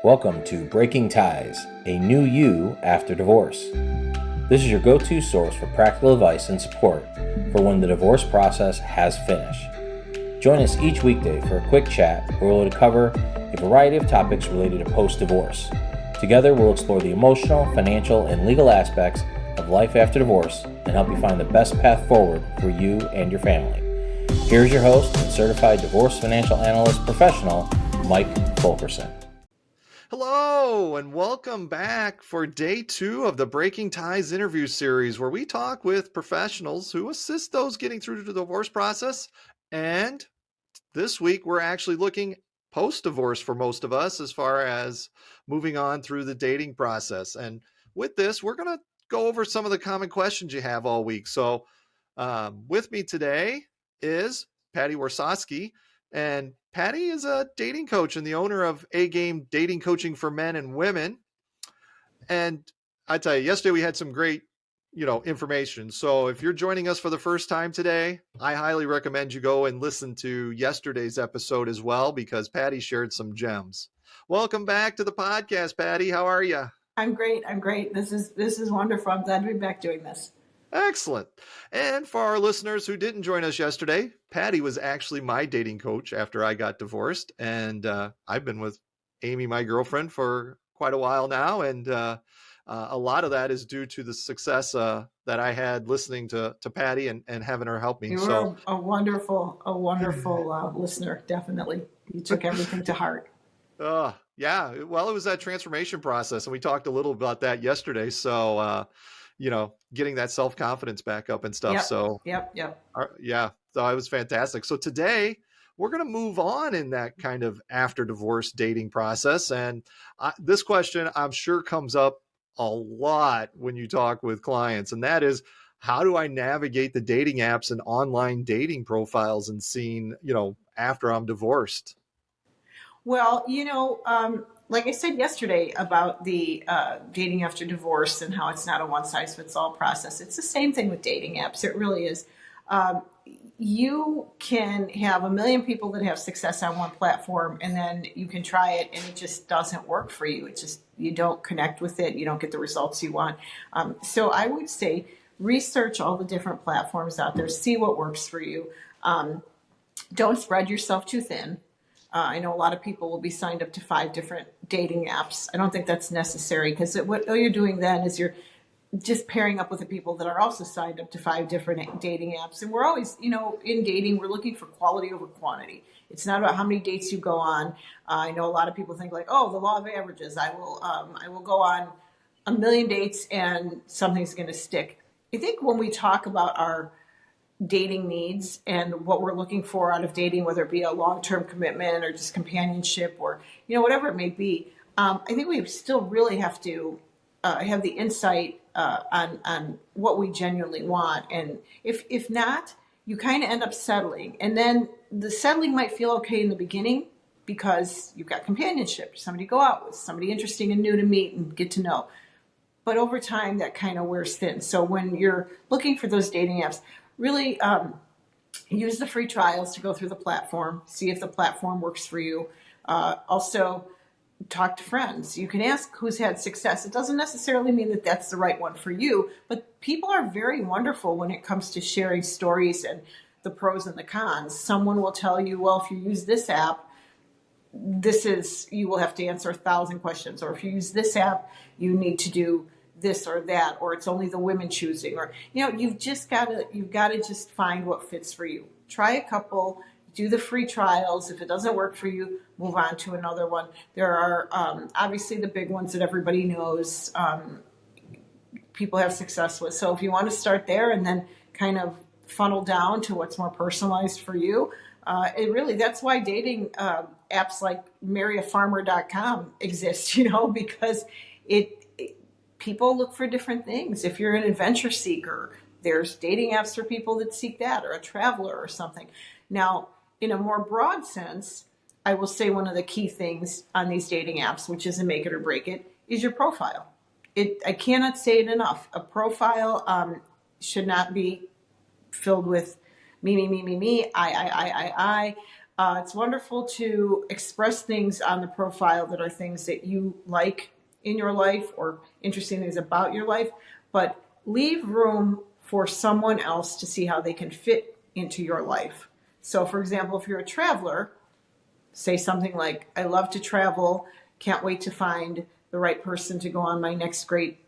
Welcome to Breaking Ties, a new you after divorce. This is your go-to source for practical advice and support for when the divorce process has finished. Join us each weekday for a quick chat where we'll cover a variety of topics related to post-divorce. Together, we'll explore the emotional, financial, and legal aspects of life after divorce and help you find the best path forward for you and your family. Here's your host and Certified Divorce Financial Analyst professional, Mike Fulkerson. Hello, and welcome back for day 2 of the Breaking Ties interview series, where we talk with professionals who assist those getting through the divorce process. And this week, we're actually looking post-divorce for most of us as far as moving on through the dating process. And with this, we're going to go over some of the common questions you have all week. So with me today is Patti Warsaski. And Patti is a dating coach and the owner of A-Game Dating Coaching for Men and Women. And I tell you, yesterday we had some great, information. So if you're joining us for the first time today, I highly recommend you go and listen to yesterday's episode as well, because Patti shared some gems. Welcome back to the podcast, Patti. How are you? I'm great. This is wonderful. I'm glad to be back doing this. Excellent. And for our listeners who didn't join us yesterday, Patti was actually my dating coach after I got divorced. And I've been with Amy, my girlfriend, for quite a while now. And a lot of that is due to the success that I had listening to Patti and having her help me. You were a wonderful listener, definitely. You took everything to heart. Yeah. Well, it was that transformation process. And we talked a little about that yesterday. So, getting that self-confidence back up and stuff. Yep. Yeah. So it was fantastic. So today we're going to move on in that kind of after divorce dating process. And this question I'm sure comes up a lot when you talk with clients. And that is, how do I navigate the dating apps and online dating profiles and seeing, after I'm divorced? Well, like I said yesterday about the dating after divorce and how it's not a one-size-fits-all process. It's the same thing with dating apps. It really is. You can have a million people that have success on one platform, and then you can try it and it just doesn't work for you. You don't connect with it. You don't get the results you want. So I would say research all the different platforms out there. See what works for you. Don't spread yourself too thin. I know a lot of people will be signed up to 5 different dating apps. I don't think that's necessary, because what you're doing then is you're just pairing up with the people that are also signed up to 5 different dating apps. And we're always, in dating, we're looking for quality over quantity. It's not about how many dates you go on. I know a lot of people think like, the law of averages. I will go on a million dates and something's going to stick. I think when we talk about our dating needs and what we're looking for out of dating, whether it be a long-term commitment or just companionship or, whatever it may be, I think we still really have to have the insight on what we genuinely want. And if not, you kind of end up settling. And then the settling might feel okay in the beginning because you've got companionship, somebody to go out with, somebody interesting and new to meet and get to know. But over time, that kind of wears thin. So when you're looking for those dating apps, really use the free trials to go through the platform, see if the platform works for you. Also, talk to friends. You can ask who's had success. It doesn't necessarily mean that that's the right one for you, but people are very wonderful when it comes to sharing stories and the pros and the cons. Someone will tell you, well, if you use this app, you will have to answer 1,000 questions. Or if you use this app, you need to do this or that, or it's only the women choosing, or, you've got to just find what fits for you. Try a couple, do the free trials. If it doesn't work for you, move on to another one. There are obviously the big ones that everybody knows people have success with. So if you want to start there and then kind of funnel down to what's more personalized for you, that's why dating apps like marryafarmer.com exist, because people look for different things. If you're an adventure seeker, there's dating apps for people that seek that, or a traveler or something. Now, in a more broad sense, I will say one of the key things on these dating apps, which is a make it or break it, is your profile. I cannot say it enough. A profile should not be filled with me, I. It's wonderful to express things on the profile that are things that you like in your life or interesting things about your life, but leave room for someone else to see how they can fit into your life. So, for example, if you're a traveler, say something like, I love to travel, can't wait to find the right person to go on my next great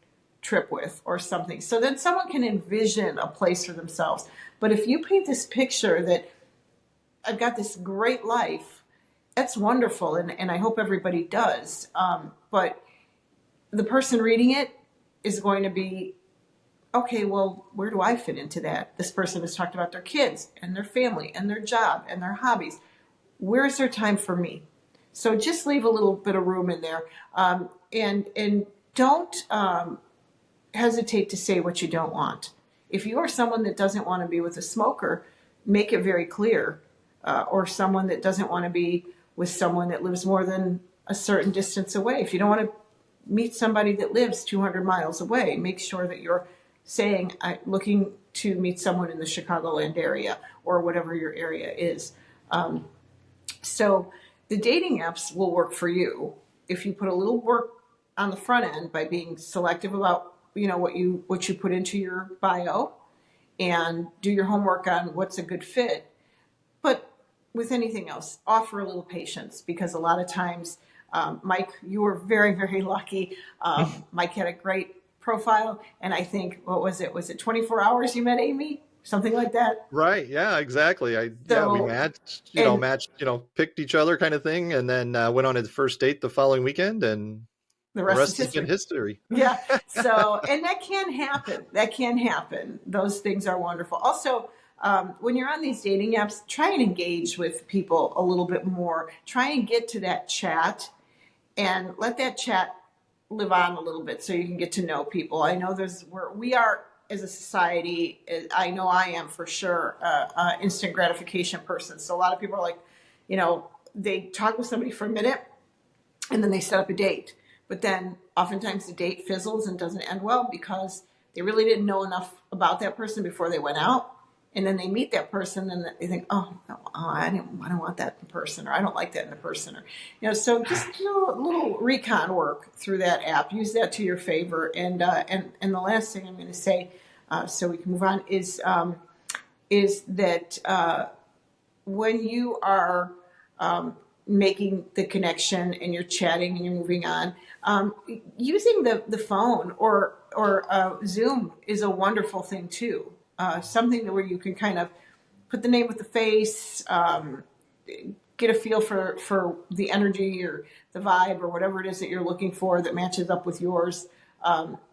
trip with, or something. So then someone can envision a place for themselves. But if you paint this picture that I've got this great life, that's wonderful, and I hope everybody does. But the person reading it is going to be, okay, well, where do I fit into that? This person has talked about their kids and their family and their job and their hobbies. Where's there time for me? So just leave a little bit of room in there, and don't hesitate to say what you don't want. If you are someone that doesn't want to be with a smoker, make it very clear. Or someone that doesn't want to be with someone that lives more than a certain distance away. If you don't want to meet somebody that lives 200 miles away, make sure that you're saying, I'm looking to meet someone in the Chicagoland area or whatever your area is. So the dating apps will work for you if you put a little work on the front end by being selective about what you put into your bio, and do your homework on what's a good fit. But with anything else, offer a little patience, because a lot of times, Mike, you were very, very lucky. Mike had a great profile, and I think, what was it? Was it 24 hours you met Amy? Something like that? Right. Yeah, exactly. We So, matched, and picked each other kind of thing, and then went on a first date the following weekend, and the the rest is rest has been history. history. Yeah. So, and that can happen. That can happen. Those things are wonderful. Also, when you're on these dating apps, try and engage with people a little bit more. Try and get to that chat, and let that chat live on a little bit so you can get to know people. I know we are, as a society, I know I am for sure, instant gratification person. So a lot of people are like, they talk with somebody for a minute and then they set up a date. But then oftentimes the date fizzles and doesn't end well because they really didn't know enough about that person before they went out. And then they meet that person and they think, oh, no, I don't want that in person, or I don't like that in the person, or so just do a little recon work through that app. Use that to your favor. And the last thing I'm going to say, so we can move on, is that when you are making the connection and you're chatting and you're moving on, using the phone or Zoom is a wonderful thing too. Something where you can kind of put the name with the face, get a feel for the energy or the vibe or whatever it is that you're looking for that matches up with yours.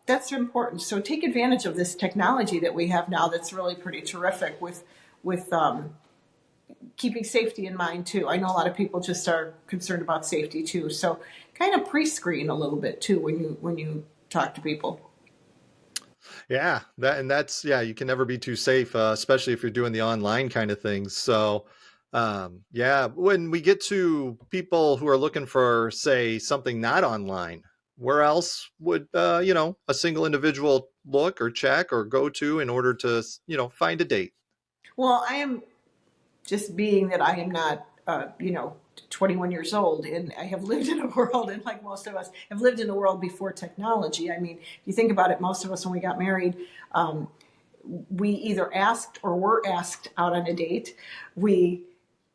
That's important. So take advantage of this technology that we have now that's really pretty terrific with keeping safety in mind too. I know a lot of people just are concerned about safety too. So kind of pre-screen a little bit too when you talk to people. Yeah, you can never be too safe, especially if you're doing the online kind of things. So, when we get to people who are looking for, say, something not online, where else would, a single individual look or check or go to in order to, find a date? Well, I am, just being that I am not, 21 years old, and I have lived in a world, and like most of us have lived in a world before technology. I mean, if you think about it, most of us, when we got married, we either asked or were asked out on a date. We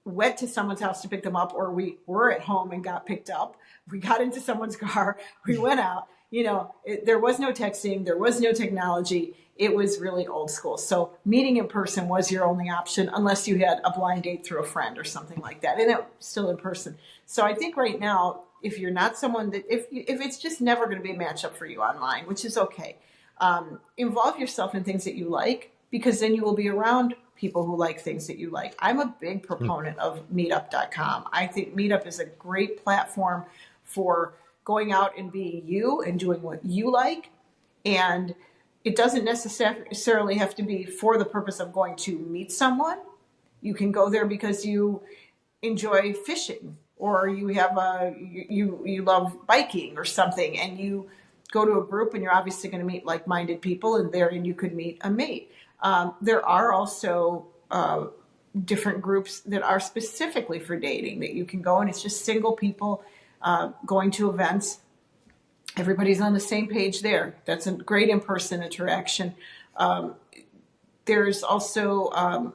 went to someone's house to pick them up, or we were at home and got picked up. We got into someone's car, we went out. There was no texting, there was no technology. It was really old school. So meeting in person was your only option, unless you had a blind date through a friend or something like that, and it was still in person. So I think right now, if you're not someone that, if it's just never going to be a matchup for you online, which is okay, involve yourself in things that you like, because then you will be around people who like things that you like. I'm a big proponent of meetup.com. I think Meetup is a great platform for going out and being you and doing what you like. And it doesn't necessarily have to be for the purpose of going to meet someone. You can go there because you enjoy fishing, or you have you love biking or something, and you go to a group, and you're obviously going to meet like-minded people, and therein you could meet a mate. There are also different groups that are specifically for dating that you can go, and it's just single people going to events. Everybody's on the same page there. That's a great in-person interaction. There's also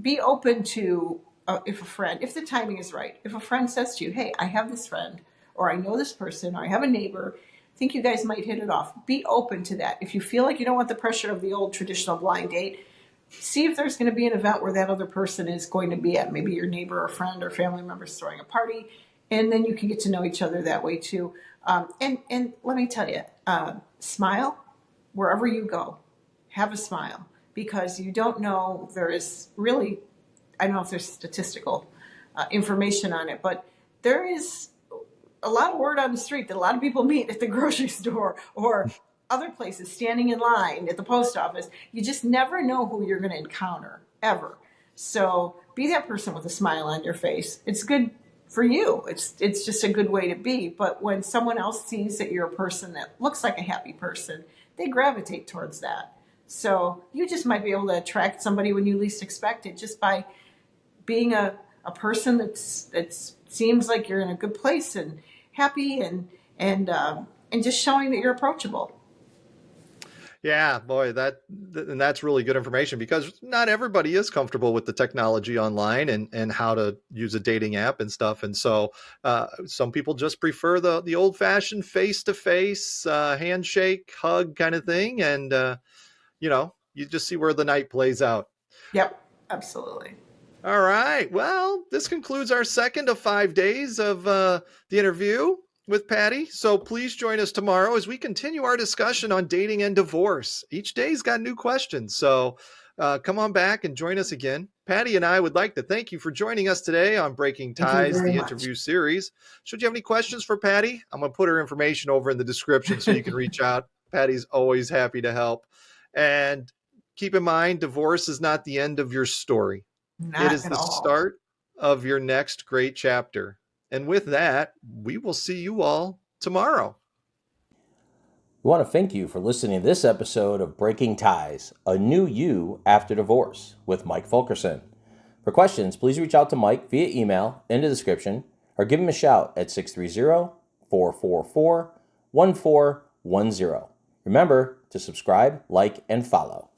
be open to if the timing is right, if a friend says to you, hey, I have this friend, or I know this person, or I have a neighbor, I think you guys might hit it off. Be open to that. If you feel like you don't want the pressure of the old traditional blind date, see if there's going to be an event where that other person is going to be at. Maybe your neighbor or friend or family members throwing a party, and then you can get to know each other that way too. And let me tell you, smile wherever you go. Have a smile, because you don't know, there is really, I don't know if there's statistical information on it, but there is a lot of word on the street that a lot of people meet at the grocery store or other places, standing in line at the post office. You just never know who you're going to encounter, ever. So be that person with a smile on your face. It's good for you. It's just a good way to be. But when someone else sees that you're a person that looks like a happy person, they gravitate towards that. So you just might be able to attract somebody when you least expect it, just by being a person that seems like you're in a good place and happy and just showing that you're approachable. Yeah, boy, and that's really good information, because not everybody is comfortable with the technology online and how to use a dating app and stuff. And so some people just prefer the old fashioned face-to-face handshake, hug kind of thing. And, you just see where the night plays out. Yep, absolutely. All right. Well, this concludes our second of 5 days of the interview with Patti. So please join us tomorrow as we continue our discussion on dating and divorce. Each day's got new questions. So come on back and join us again. Patti and I would like to thank you for joining us today on Breaking Ties, the interview series. Should you have any questions for Patti, I'm going to put her information over in the description so you can reach out. Patti's always happy to help. And keep in mind, divorce is not the end of your story. It is the start of your next great chapter. And with that, we will see you all tomorrow. We want to thank you for listening to this episode of Breaking Ties, a new you after divorce with Mike Fulkerson. For questions, please reach out to Mike via email in the description, or give him a shout at 630-444-1410. Remember to subscribe, like, and follow.